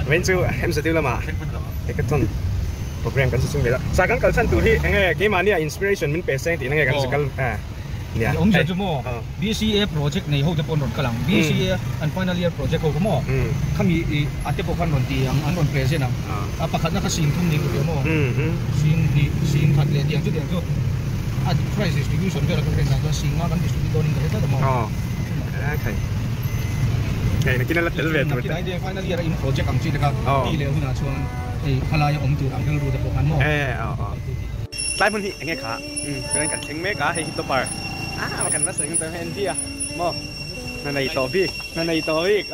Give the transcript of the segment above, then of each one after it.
bên chú em sẽ tiêu là mà cái thằng program kan susung bela sakan kalsan tu hi enge ke mania inspiration min peseng ti nge kan sakal ya ong ja jumo BCA project nei ho japon ron kalang BCA and final year project ho mo kami ate po kan ron ti ang anon present ang apakhat na ka sin thum ni ko mo sin khat le tiang chu tiang chu at price distribution ka kan ren ka sin ma kan distributor ni ka ta mo okay okay na kinalat del vet final year in project ang chi ka ti le hu na chuan khala ya om tu ang hel ru da po kan mo lai mun hi enge kha kan kan theng me ka he to par mà cần nó sử dụng tới hen kia mò này to big này to big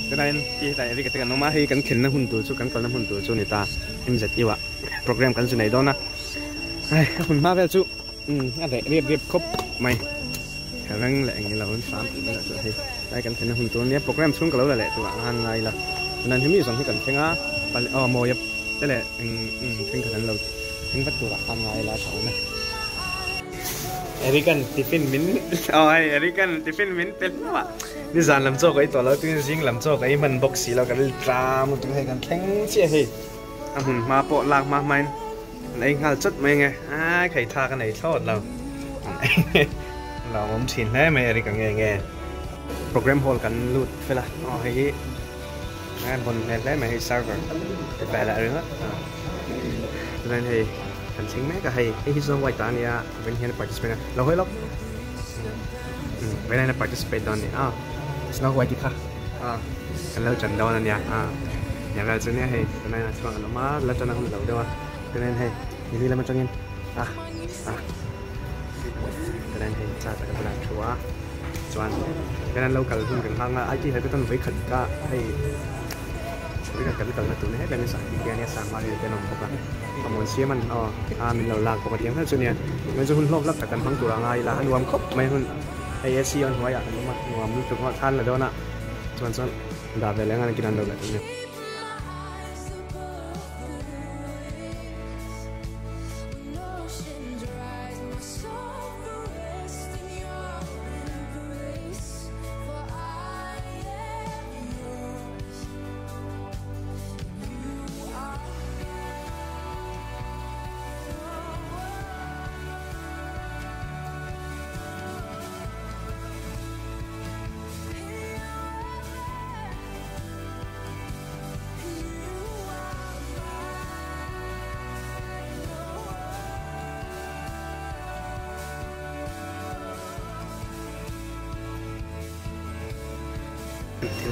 cái này thì tại vì cái nó mà hay cần khen nó hun tuổi số cần còn nó hun tuổi số người ta em giật yêu ạ program cần số này đó nè ai hun ma về chú anh để riệp khóc mày khả năng lại như là hơn 3 tỷ nữa rồi thì đây cần khen nó hun tuổi này program xuống cái lâu là lệ tụi bạn hàng ngày là nên hiếm gì giống cái cần khen á và mò nhập thế là khen khả năng lâu khen bắt tụi bạn hàng ngày là thấu này Erican tiffin min Erican tiffin min tel wa ni zan lam cho kai to lo tu jing lam cho kai man box lo ka tra mu tu hai kan theng che he ma po lak ma main nei ngal chot mai nge khai tha ka nei thot lo lo om chin le mai Erican nge program hall kan lut phela hei ngan bon net le mai server ba la rồi nên thì thành chính mấy cái hay cái hizong white tani ya bên here participate lo hoi lok bên này participate don ni snow white ka kan lo chan don ania nhà ra chỗ này hay cái này là chuang nó má lo chan không lâu đâu cái này hay như là mà trong nhân cái này hay cha ta cái là chúa chuan cái này lâu cả luôn gần hang ai chỉ hay cái con với khẩn cả hay cái cái tầng là tụi nó hết lên sẵn thì cái này sang mà cái nồng bọc mà muốn xí mình mình lâu lạc của tiếng hết rồi nè mình dùng lốp lắc cả căn băng tụi ngay là anh uống khóc mấy hơn ASC on hóa nhưng mà uống chụp họ than là đó nè chuan đã về lấy ngay cái đàn đầu lại tụi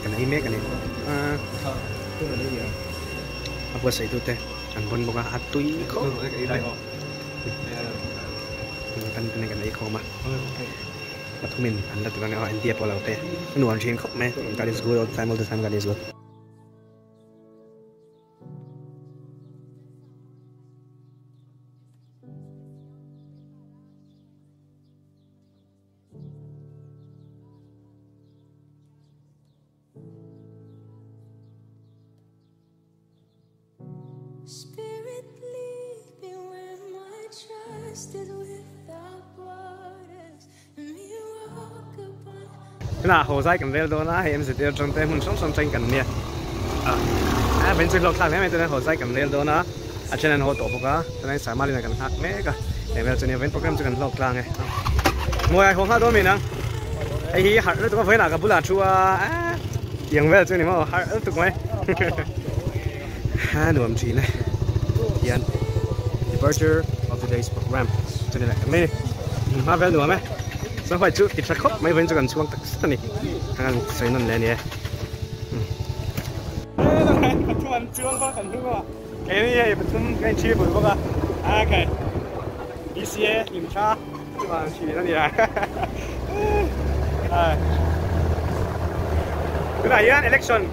cái này mấy cái này apa sih itu teh anpun buka atui kok kan cái này kok mah Batumin anda tuh kan orang India pola teh nuan chain kok meh God is good all the time God is good Spirit lead me where my trust is without borders and me walk upon cái nào hồ sai cầm đeo đó là em sẽ đeo trong tay mình sống tranh cầm nè bên trên lộc thang này mình hồ sai cầm đeo đó nó trên này hồ tổ phục á cho nên sải mali này cần hát mẹ cả để bây giờ trên này program chỉ cần lộc thang này ngồi ai hồ hát đó mình nè ai hát nó tụi nó phải là cái bút là chua tiếng về trên này mà hát tụi mấy nuông chỉ này hiện departure of today's program cho nên là cái này mà về nuông mấy sao phải chú kịp khóc mấy bên cho gần xuống tất này hàng xây nón lên nè chuan chuan có cần thứ không cái này chúng cái chi bự không cái BCA kiểm tra mà chỉ nó gì cái này á election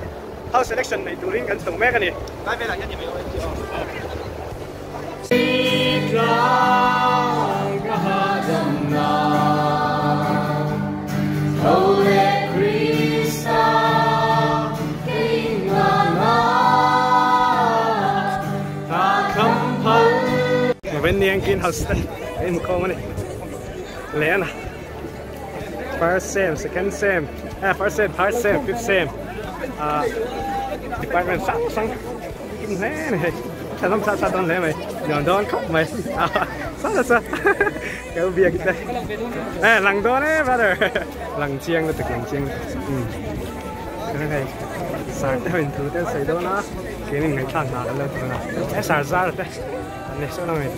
house election này tụi mình cần thằng mấy cái này cái về là nhân gì mày bên niang kin house em có mà này lẽ nè first sem second sem first sem third sem fifth sem department sang kim thế này sao không sao đón lẽ mày nhòn đón khóc mày sao cái việc đây lằng đón đấy brother lằng chiêng nó thực lằng chiêng cái này sáng tới mình thử tới xây đó nó cái mình ngày thằng nào lên rồi nào sáng ra rồi đấy này số nào này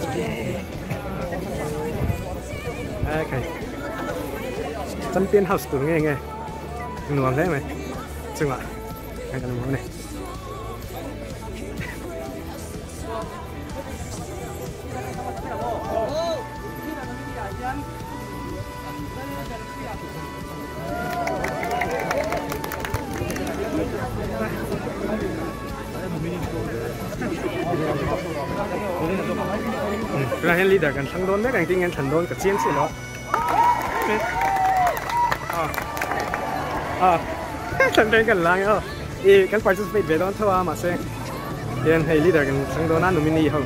cái chân tiên house tụi nghe nuông thế mày chừng ạ cái nuông này ra hiện leaderกันทั้งโดนแม้กันจริงกันฉันโดนกับเจียนสิเนาะฉันเป็นกันล้างอีกัน participate ไปโดนทั่วมาเสียเรียนให้ leader กันทั้งโดนนั่นหนูมินี่เขา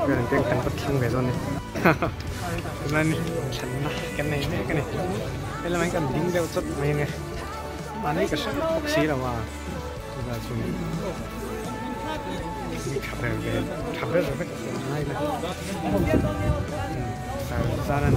กันเป็นกันก็ทั้งไปโดนนี่นั่นฉันนะกันในแม่กันนี่เป็นอะไรกันดิ้งเดียวจุดไม่ไงอันนี้ก็ใช่พวกสีแล้วว่าจะช่วยขับเรือไปง่ายเลยสารนั่น